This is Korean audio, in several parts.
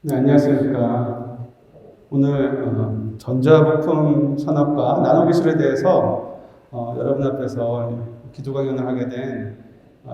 네, 안녕하십니까. 오늘 전자부품 산업과 나노기술에 대해서 여러분 앞에서 기조 강연을 하게 된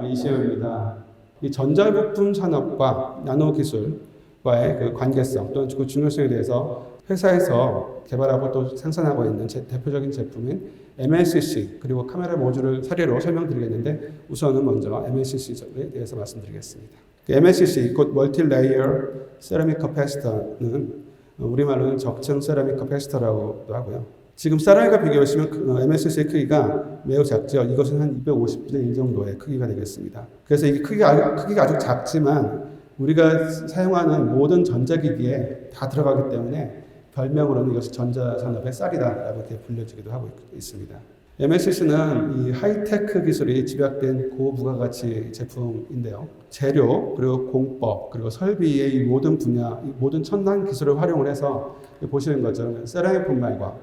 이시우입니다. 이 전자부품 산업과 나노기술과의 그 관계성 또는 그 중요성에 대해서 회사에서 개발하고 또 생산하고 있는 대표적인 제품인 MLCC 그리고 카메라 모듈을 사례로 설명드리겠는데 우선은 먼저 MLCC에 대해서 말씀드리겠습니다. MLCC, 곧 멀티레이어 세라믹 커패시터는 우리말로는 적층 세라믹 커패시터라고도 하고요. 지금 세라믹과 비교하시면 MLCC의 크기가 매우 작죠. 이것은 한 250분의 1 정도의 크기가 되겠습니다. 그래서 이게 크기가 아주 작지만 우리가 사용하는 모든 전자기기에 다 들어가기 때문에 별명으로는 이것이 전자산업의 쌀이다라고 이렇게 불려지기도 하고 있습니다. MLCC는 이 하이테크 기술이 집약된 고부가가치 제품인데요. 재료, 그리고 공법, 그리고 설비의 이 모든 분야, 이 모든 첨단 기술을 활용을 해서 보시는 것처럼 세라믹 분말과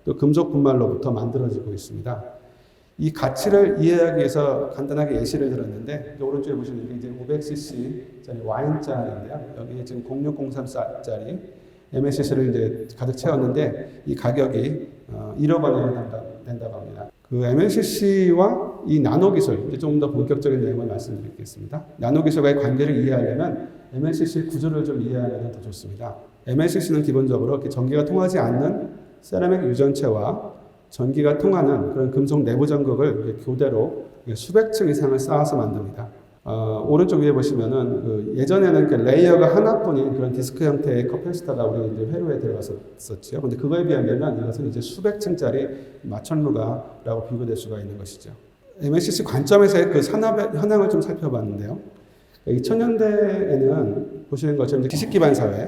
또 금속 분말로부터 만들어지고 있습니다. 이 가치를 이해하기 위해서 간단하게 예시를 들었는데 오른쪽에 보시는 게 이제 500cc짜리 와인잔인데요. 여기에 지금 0603짜리 MLCC를 이제 가득 채웠는데 이 가격이 1억 원에 된다고 합니다. 그 MLCC와 이 나노 기술, 이제 좀 더 본격적인 내용을 말씀드리겠습니다. 나노 기술과의 관계를 이해하려면 MLCC 구조를 좀 이해하면 더 좋습니다. MLCC는 기본적으로 이렇게 전기가 통하지 않는 세라믹 유전체와 전기가 통하는 그런 금속 내부 전극을 교대로 수백 층 이상을 쌓아서 만듭니다. 오른쪽 위에 보시면은 예전에는 레이어가 하나뿐인 그런 디스크 형태의 커패시터가 우리 이제 회로에 들어갔었죠. 근데 그거에 비하면 이것은 이제 수백 층짜리 마천루가라고 비교될 수가 있는 것이죠. MLCC 관점에서의 그 산업의 현황을 좀 살펴봤는데요. 2000년대에는 보시는 것처럼 지식 기반 사회,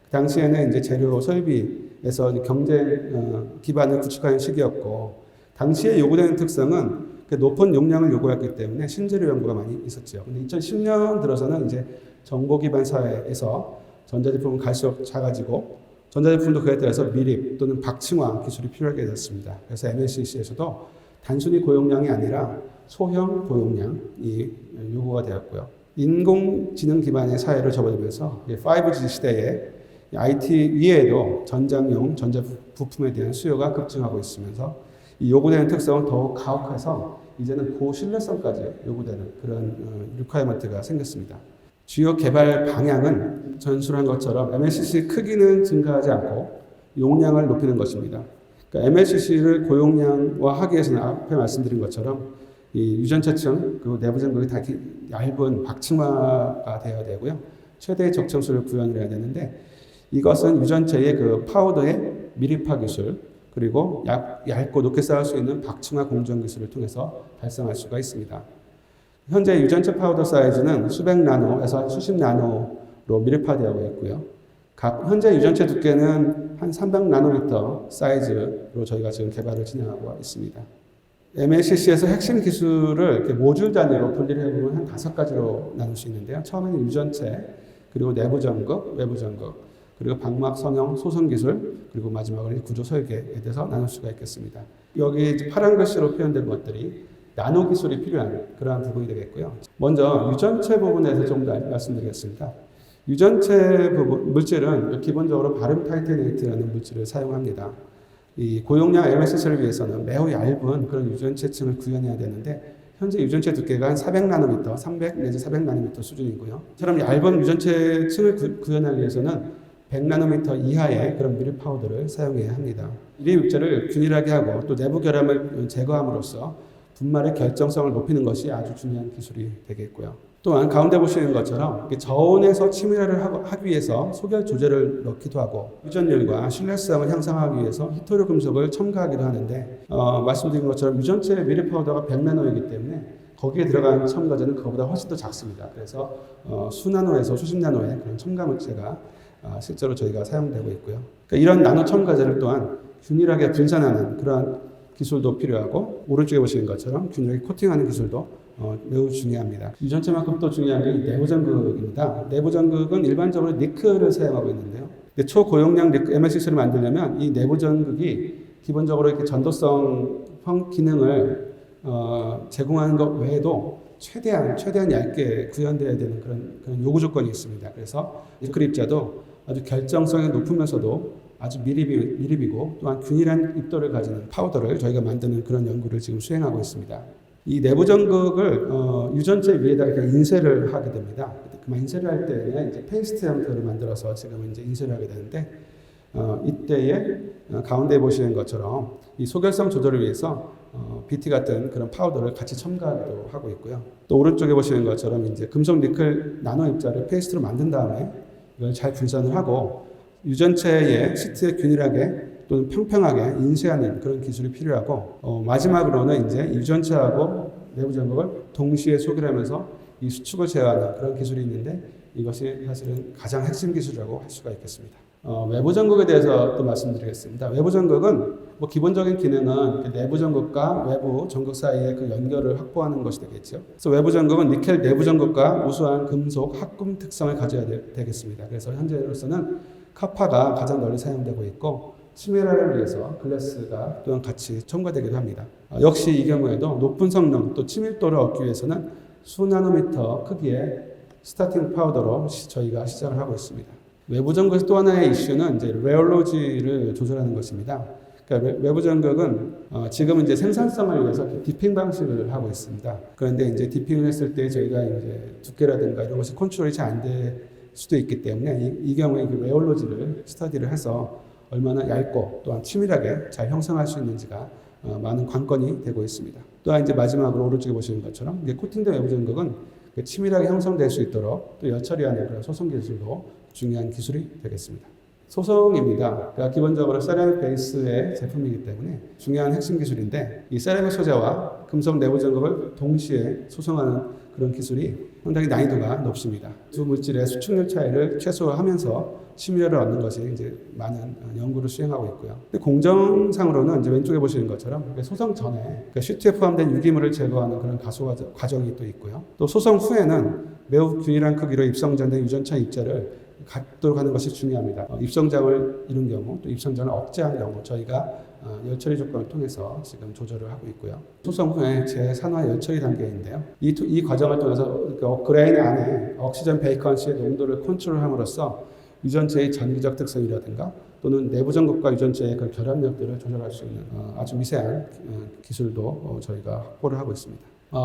그 당시에는 이제 재료 설비에서 경쟁 기반을 구축하는 시기였고, 당시에 요구되는 특성은 높은 용량을 요구했기 때문에 신재료 연구가 많이 있었죠. 근데 2010년 들어서는 이제 정보 기반 사회에서 전자제품은 갈수록 작아지고 전자제품도 그에 따라서 미립 또는 박층화 기술이 필요하게 됐습니다. 그래서 MLCC에서도 단순히 고용량이 아니라 소형 고용량이 요구가 되었고요. 인공지능 기반의 사회를 접어들면서 5G 시대에 IT 위에도 전장용 전자부품에 대한 수요가 급증하고 있으면서 이 요구되는 특성은 더욱 가혹해서 이제는 고신뢰성까지 요구되는 그런 리퀘어먼트가 생겼습니다. 주요 개발 방향은 전술한 것처럼 MLCC 크기는 증가하지 않고 용량을 높이는 것입니다. 그러니까 MLCC를 고용량화하기 위해서는 앞에 말씀드린 것처럼 이 유전체층 그리고 내부 전극이 다 얇은 박층화가 되어야 되고요. 최대의 적층수를 구현을 해야 되는데 이것은 유전체의 그 파우더의 미립화 기술 그리고 얇고 높게 쌓을 수 있는 박층화 공정 기술을 통해서 달성할 수가 있습니다. 현재 유전체 파우더 사이즈는 수백 나노에서 수십 나노로 미립화되어 있고요. 현재 유전체 두께는 한 300 나노미터 사이즈로 저희가 지금 개발을 진행하고 있습니다. MLCC에서 핵심 기술을 이렇게 모듈 단위로 분리를 해보면 한 5가지로 나눌 수 있는데요. 처음에는 유전체, 그리고 내부 전극, 외부 전극, 그리고 방막 성형 소성 기술, 그리고 마지막으로 구조 설계에 대해서 나눌 수가 있겠습니다. 여기 파란 글씨로 표현된 것들이 나노 기술이 필요한 그러한 부분이 되겠고요. 먼저 유전체 부분에서 좀 더 말씀드리겠습니다. 유전체 부분, 물질은 기본적으로 바름 타이테네이트라는 물질을 사용합니다. 이 고용량 MLCC를 위해서는 매우 얇은 그런 유전체층을 구현해야 되는데 현재 유전체 두께가 한 400나노미터, 300 내지 400나노미터 수준이고요. 이처럼 얇은 유전체층을 구현하기 위해서는 100나노미터 이하의 그런 미립 파우더를 사용해야 합니다. 미립 입자를 균일하게 하고 또 내부 결함을 제거함으로써 분말의 결정성을 높이는 것이 아주 중요한 기술이 되겠고요. 또한 가운데 보시는 것처럼 저온에서 침해를 하기 위해서 소결 조제를 넣기도 하고 유전율과 신뢰성을 향상하기 위해서 히토류 금속을 첨가하기도 하는데 말씀드린 것처럼 유전체 미립 파우더가 100나노이기 때문에 거기에 들어간 첨가제는 그거보다 훨씬 더 작습니다. 그래서 수나노에서 수십 나노의 그런 첨가 물체가 실제로 저희가 사용되고 있고요. 그러니까 이런 나노 첨가제를 또한 균일하게 분산하는 그러한 기술도 필요하고 오른쪽에 보시는 것처럼 균일하게 코팅하는 기술도 매우 중요합니다. 유전체만큼 또 중요한 게 내부 전극입니다. 내부 전극은 일반적으로 니켈을 사용하고 있는데요. 초고용량 MLCC를 만들려면 이 내부 전극이 기본적으로 이렇게 전도성 기능을 제공하는 것 외에도 최대한 얇게 구현되어야 되는 그런 요구 조건이 있습니다. 그래서 니켈 입자도 아주 결정성이 높으면서도 아주 미립이고 또한 균일한 입도를 가지는 파우더를 저희가 만드는 그런 연구를 지금 수행하고 있습니다. 이 내부 전극을 유전체 위에다가 이렇게 인쇄를 하게 됩니다. 그만 인쇄를 할 때는 이제 페이스트 형태로 만들어서 지금 이제 인쇄를 하게 되는데 이때에 가운데 보시는 것처럼 이 소결성 조절을 위해서 BT 같은 그런 파우더를 같이 첨가하기도 하고 있고요. 또 오른쪽에 보시는 것처럼 이제 금속 니켈 나노 입자를 페이스트로 만든 다음에 이걸 잘 분산을 하고 유전체의 시트에 균일하게 또는 평평하게 인쇄하는 그런 기술이 필요하고 마지막으로는 이제 유전체하고 내부 전극을 동시에 소결하면서 이 수축을 제어하는 그런 기술이 있는데 이것이 사실은 가장 핵심 기술이라고 할 수가 있겠습니다. 외부 전극에 대해서 또 말씀드리겠습니다. 외부 전극은 뭐 기본적인 기능은 내부 전극과 외부 전극 사이의 그 연결을 확보하는 것이 되겠죠. 그래서 외부 전극은 니켈 내부 전극과 우수한 금속 합금 특성을 가져야 되겠습니다. 그래서 현재로서는 카파가 가장 널리 사용되고 있고 치밀화를 위해서 글래스가 또한 같이 첨가되기도 합니다. 역시 이 경우에도 높은 성능 또 치밀도를 얻기 위해서는 수나노미터 크기의 스타팅 파우더로 저희가 시작을 하고 있습니다. 외부 전극 또 하나의 이슈는 이제 레올로지를 조절하는 것입니다. 그러니까 외부 전극은 지금은 이제 생산성을 위해서 디핑 방식을 하고 있습니다. 그런데 이제 디핑을 했을 때 저희가 이제 두께라든가 이런 것이 컨트롤이 잘 안 될 수도 있기 때문에 이 경우에 그 레올로지를 스터디를 해서 얼마나 얇고 또한 치밀하게 잘 형성할 수 있는지가 많은 관건이 되고 있습니다. 또한 이제 마지막으로 오른쪽에 보시는 것처럼 코팅된 외부 전극은 치밀하게 형성될 수 있도록 또 열처리하는 그런 소성 기술도 중요한 기술이 되겠습니다. 소성입니다. 그러니까 기본적으로 세라믹 베이스의 제품이기 때문에 중요한 핵심 기술인데 이 세라믹 소재와 금속 내부 전극을 동시에 소성하는 그런 기술이 상당히 난이도가 높습니다. 두 물질의 수축률 차이를 최소화하면서 치밀을 얻는 것이 이제 많은 연구를 수행하고 있고요. 공정상으로는 이제 왼쪽에 보시는 것처럼 소성 전에 슈트에 포함된 유기물을 제거하는 그런 가수 과정이 또 있고요. 또 소성 후에는 매우 균일한 크기로 입성장된 유전차 입자를 갖도록 하는 것이 중요합니다. 입성장을 이룬 경우 또 입성장을 억제한 경우 저희가 열처리 조건을 통해서 지금 조절을 하고 있고요. 소성 후에 재산화 열처리 단계인데요. 이 과정을 통해서 그레인 안에 옥시전 베이컨시의 농도를 컨트롤함으로써 유전체의 전기적 특성이라든가 또는 내부 전극과 유전체의 그 결합력들을 조절할 수 있는 아주 미세한 기술도 저희가 확보를 하고 있습니다.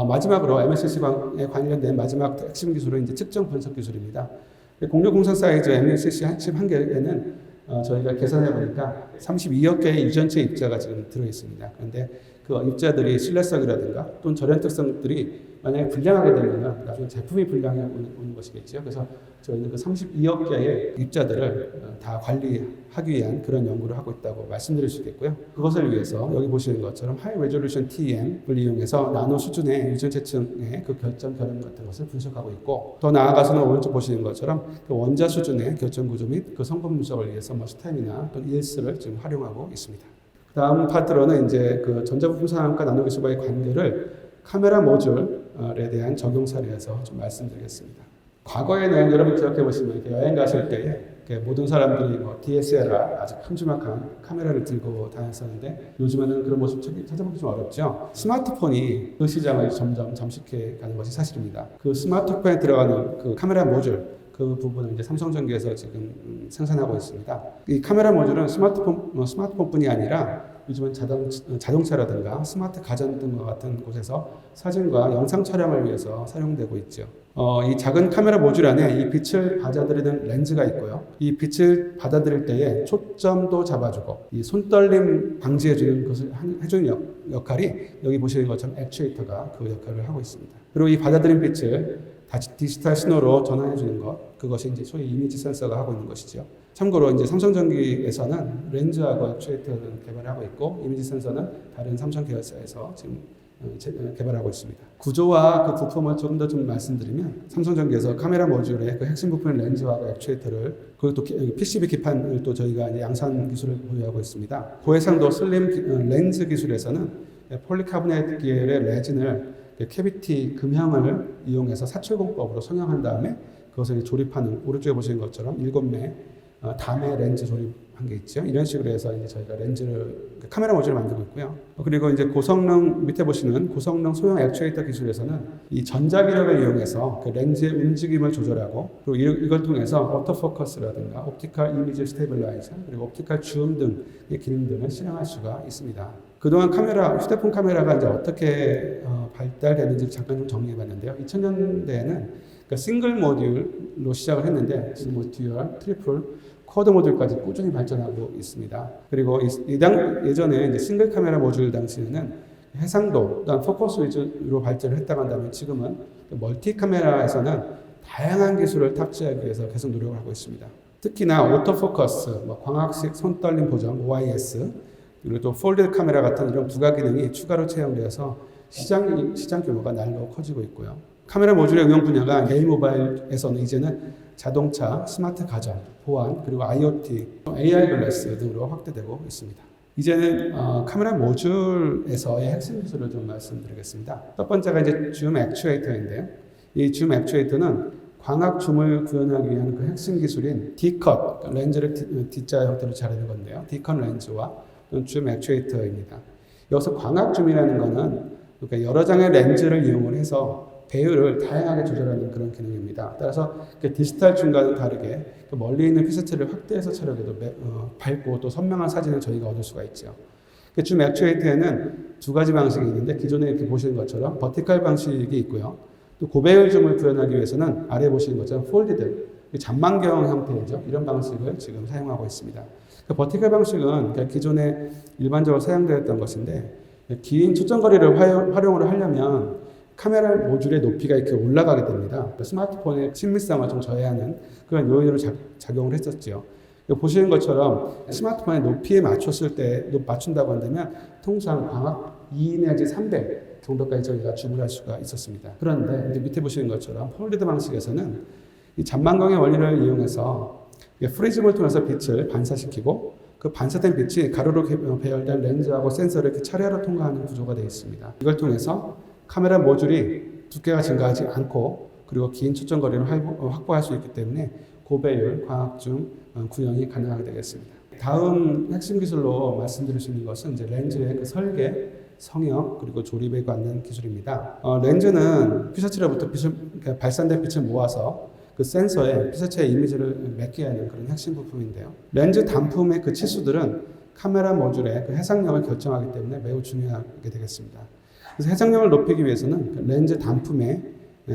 마지막으로 MLCC에 관련된 마지막 핵심 기술은 이제 측정 분석 기술입니다. 공룡 공산 사이즈 MLCC 한 개에는 저희가 계산해 보니까 32억 개의 유전체 입자가 지금 들어 있습니다. 그런데 그 입자들이 신뢰성이라든가 또는 절연 특성들이 만약에 불량하게 되면 나중에 제품이 불량해 오는 것이겠죠. 그래서 저희는 그 32억 개의 입자들을 다 관리하기 위한 그런 연구를 하고 있다고 말씀드릴 수 있겠고요. 그것을 위해서 여기 보시는 것처럼 하이 레졸루션 TEM을 이용해서 나노 수준의 유전체층의 그 결정 결합 같은 것을 분석하고 있고 더 나아가서는 오른쪽 보시는 것처럼 그 원자 수준의 결정 구조 및 그 성분 분석을 위해서 스템이나 또는 ES를 지금 활용하고 있습니다. 다음 파트로는 이제 그 전자부품 산업과 나노기술과의 관계를 카메라 모듈에 대한 적용 사례에서 좀 말씀드리겠습니다. 과거의 내용 여러분 기억해 보시면 이렇게 여행 가실 때에 모든 사람들이 뭐 DSLR 아주 큼지막한 카메라를 들고 다녔었는데 요즘에는 그런 모습 찾아보기 좀 어렵죠. 스마트폰이 그 시장을 점점 잠식해 가는 것이 사실입니다. 그 스마트폰에 들어가는 그 카메라 모듈 그 부분을 이제 삼성전기에서 지금 생산하고 있습니다. 이 카메라 모듈은 스마트폰뿐이 아니라 요즘은 자동차라든가 스마트 가전 등과 같은 곳에서 사진과 영상 촬영을 위해서 사용되고 있죠. 이 작은 카메라 모듈 안에 이 빛을 받아들이는 렌즈가 있고요. 이 빛을 받아들일 때에 초점도 잡아주고 이 손떨림 방지해주는 것을 해주는 역할이 여기 보시는 것처럼 액추에이터가 그 역할을 하고 있습니다. 그리고 이 받아들인 빛을 다시 디지털 신호로 전환해 주는 것, 그것이 이제 소위 이미지 센서가 하고 있는 것이죠. 참고로 이제 삼성전기에서는 렌즈하고 액추에이터를 개발하고 있고 이미지 센서는 다른 삼성 계열사에서 지금 개발하고 있습니다. 구조와 그 부품을 조금 더 좀 말씀드리면 삼성전기에서 카메라 모듈의 그 핵심 부품인 렌즈와 액추에이터를 그리고 또 PCB 기판을 또 저희가 이제 양산 기술을 보유하고 있습니다. 고해상도 슬림 렌즈 기술에서는 폴리카보네이트 계열의 레진을 캐비티 금형을 이용해서 사출공법으로 성형한 다음에 그것을 조립하는 오른쪽에 보시는 것처럼 7매 담에 렌즈 조립한 게 있죠. 이런 식으로 해서 이제 저희가 카메라 모듈을 만들고 있고요. 그리고 이제 고성능 밑에 보시는 고성능 소형 액추에이터 기술에서는 이 전자기력을 이용해서 그 렌즈의 움직임을 조절하고 그리고 이걸 통해서 오토포커스라든가 옵티컬 이미지 스테빌라이저 그리고 옵티컬 줌 등의 기능들을 실행할 수가 있습니다. 그동안 휴대폰 카메라가 이제 어떻게 발달됐는지 잠깐 좀 정리해봤는데요. 2000년대에는 그러니까 싱글 모듈로 시작을 했는데 지금 뭐 듀얼, 트리플, 쿼드 모듈까지 꾸준히 발전하고 있습니다. 그리고 예전에 이제 싱글 카메라 모듈 당시에는 해상도, 또한 포커스 위주로 발전을 했다고 한다면 지금은 멀티 카메라에서는 다양한 기술을 탑재하기 위해서 계속 노력을 하고 있습니다. 특히나 오토포커스, 광학식 손떨림 보정, OIS, 그리고 또 폴드 카메라 같은 이런 부가 기능이 추가로 채용되어서 시장 규모가 날로 커지고 있고요. 카메라 모듈의 응용 분야가 개인 모바일에서는 이제는 자동차, 스마트 가전, 보안, 그리고 IoT, AI 글래스 등으로 확대되고 있습니다. 이제는 카메라 모듈에서의 핵심 기술을 좀 말씀드리겠습니다. 첫 번째가 이제 줌 액추에이터인데요. 이 줌 액추에이터는 광학 줌을 구현하기 위한 그 핵심 기술인 D컷, 그러니까 렌즈를 D자 형태로 자르는 건데요. D컷 렌즈와 줌 액추에이터입니다. 여기서 광학 줌이라는 거는 그러니까 여러 장의 렌즈를 이용을 해서 배율을 다양하게 조절하는 그런 기능입니다. 따라서 디지털 줌과는 다르게 멀리 있는 피사체를 확대해서 촬영해도 밝고 또 선명한 사진을 저희가 얻을 수가 있죠. 줌 액추에이터에는 두 가지 방식이 있는데 기존에 이렇게 보시는 것처럼 버티컬 방식이 있고요. 또 고배율 줌을 구현하기 위해서는 아래 보시는 것처럼 폴디드, 잔망경 형태이죠. 이런 방식을 지금 사용하고 있습니다. 버티컬 방식은 기존에 일반적으로 사용되었던 것인데 긴 초점거리를 활용을 하려면 카메라 모듈의 높이가 이렇게 올라가게 됩니다. 스마트폰의 친밀성을 좀 저해하는 그런 요인으로 작용을 했었죠. 보시는 것처럼 스마트폰의 높이에 맞춘다고 한다면 통상 광학 2 내지 300 정도까지 저희가 줌을 할 수가 있었습니다. 그런데 이제 밑에 보시는 것처럼 폴리드 방식에서는 이 잔망광의 원리를 이용해서 프리즘을 통해서 빛을 반사시키고 그 반사된 빛이 가로로 배열된 렌즈하고 센서를 이렇게 차례로 통과하는 구조가 되어 있습니다. 이걸 통해서 카메라 모듈이 두께가 증가하지 않고 그리고 긴 초점거리를 확보할 수 있기 때문에 고배율 광학줌 구현이 가능하게 되겠습니다. 다음 핵심 기술로 말씀드릴 수 있는 것은 이제 렌즈의 그 설계, 성형 그리고 조립에 관한 기술입니다. 렌즈는 피사체로부터 발산된 빛을 모아서 그 센서에 피사체의 이미지를 맺게 하는 그런 핵심 부품인데요. 렌즈 단품의 그 치수들은 카메라 모듈의 그 해상력을 결정하기 때문에 매우 중요하게 되겠습니다. 그래서 해상력을 높이기 위해서는 그 렌즈 단품의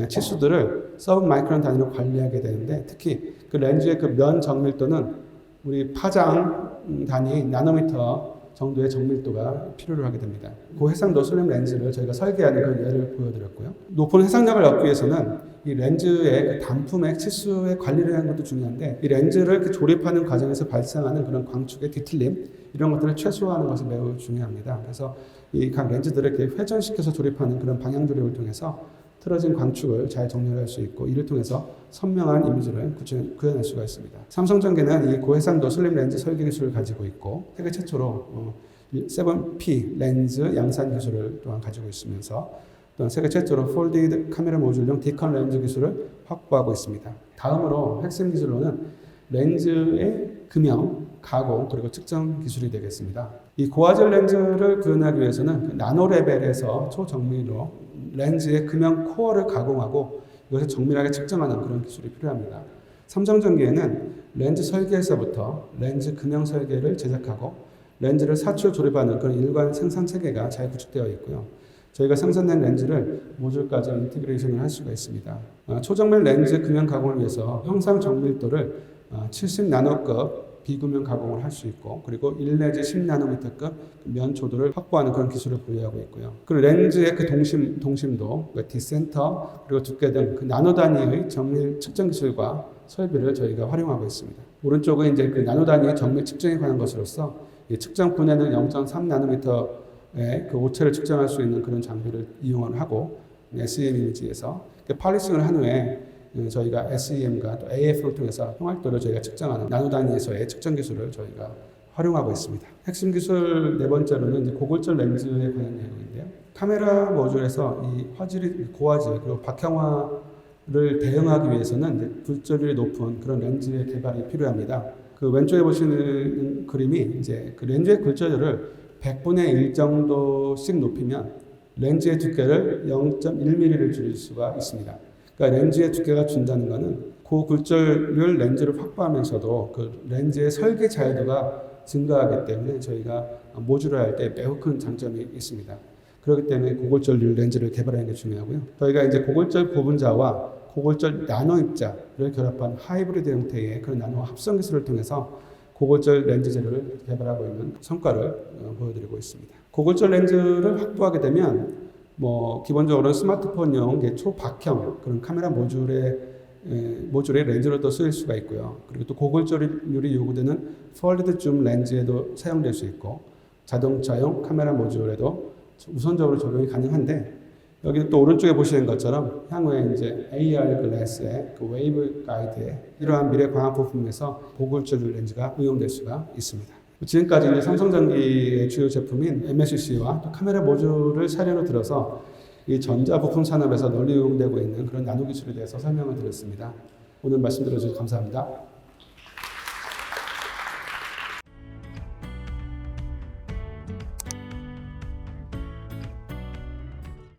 치수들을 서브 마이크론 단위로 관리하게 되는데 특히 그 렌즈의 그 면 정밀도는 우리 파장 단위 나노미터 정도의 정밀도가 필요로 하게 됩니다. 고해상도 슬림 렌즈를 저희가 설계하는 그런 예를 보여드렸고요. 높은 해상력을 얻기 위해서는 이 렌즈의 그 단품의 치수의 관리를 하는 것도 중요한데 이 렌즈를 이렇게 조립하는 과정에서 발생하는 그런 광축의 뒤틀림 이런 것들을 최소화하는 것이 매우 중요합니다. 그래서 이 각 렌즈들을 이렇게 회전시켜서 조립하는 그런 방향 조립을 통해서 틀어진 광축을 잘 정렬할 수 있고 이를 통해서 선명한 이미지를 구현할 수가 있습니다. 삼성전기는 이 고해상도 슬림 렌즈 설계 기술을 가지고 있고 세계 최초로 7P 렌즈 양산 기술을 또한 가지고 있으면서 또한 세계 최초로 폴디드 카메라 모듈용 D컷 렌즈 기술을 확보하고 있습니다. 다음으로 핵심 기술로는 렌즈의 금형, 가공, 그리고 측정 기술이 되겠습니다. 이 고화질 렌즈를 구현하기 위해서는 그 나노 레벨에서 초정밀로 렌즈의 금형 코어를 가공하고 이것을 정밀하게 측정하는 그런 기술이 필요합니다. 삼성전기에는 렌즈 설계에서부터 렌즈 금형 설계를 제작하고 렌즈를 사출 조립하는 그런 일관 생산 체계가 잘 구축되어 있고요. 저희가 생산된 렌즈를 모듈까지 인티그레이션을 할 수가 있습니다. 초정밀 렌즈 금형 가공을 위해서 형상 정밀도를 70나노급 비금형 가공을 할 수 있고 그리고 1 내지 10나노미터급 면 조도를 확보하는 그런 기술을 보유하고 있고요. 그리고 렌즈의 그 동심도, 디센터 그리고 두께 등 그 나노 단위의 정밀 측정 기술과 설비를 저희가 활용하고 있습니다. 오른쪽은 이제 그 나노 단위의 정밀 측정에 관한 것으로서 이 측정 분해는 0.3나노미터의 그 오차를 측정할 수 있는 그런 장비를 이용을 하고 SEM 이미지에서 팔리싱을 한 후에 저희가 SEM과 또 AF를 통해서 형활도를 저희가 측정하는 나노 단위에서의 측정 기술을 저희가 활용하고 있습니다. 핵심 기술 네 번째로는 이제 고골절 렌즈에 관한 내용인데요. 카메라 모듈에서 이 고화질 그리고 박형화를 대응하기 위해서는 이제 굴절률이 높은 그런 렌즈의 개발이 필요합니다. 그 왼쪽에 보시는 그림이 이제 그 렌즈의 굴절율을 100분의 1 정도씩 높이면 렌즈의 두께를 0.1mm를 줄일 수가 있습니다. 그러니까 렌즈의 두께가 준다는 것은 고굴절율 렌즈를 확보하면서도 그 렌즈의 설계 자유도가 증가하기 때문에 저희가 모듈을 할 때 매우 큰 장점이 있습니다. 그렇기 때문에 고골절률 렌즈를 개발하는 게 중요하고요. 저희가 이제 고골절 고분자와 고골절 나노 입자를 결합한 하이브리드 형태의 그런 나노 합성 기술을 통해서 고골절 렌즈 재료를 개발하고 있는 성과를 보여드리고 있습니다. 고골절 렌즈를 확보하게 되면 기본적으로 스마트폰용 초박형 그런 카메라 모듈의 렌즈로도 쓰일 수가 있고요. 그리고 또 고골절률이 요구되는 폴리드 줌 렌즈에도 사용될 수 있고 자동차용 카메라 모듈에도 우선적으로 적용이 가능한데 여기 또 오른쪽에 보시는 것처럼 향후에 이제 AR 글래스의 그 웨이브 가이드에 이러한 미래 광학 부품에서 고골절 렌즈가 응용될 수가 있습니다. 지금까지 이제 삼성전기의 주요 제품인 MLCC와 또 카메라 모듈을 사례로 들어서 이 전자 부품 산업에서 널리 응용되고 있는 그런 나노 기술에 대해서 설명을 드렸습니다. 오늘 말씀 들어주셔서 감사합니다.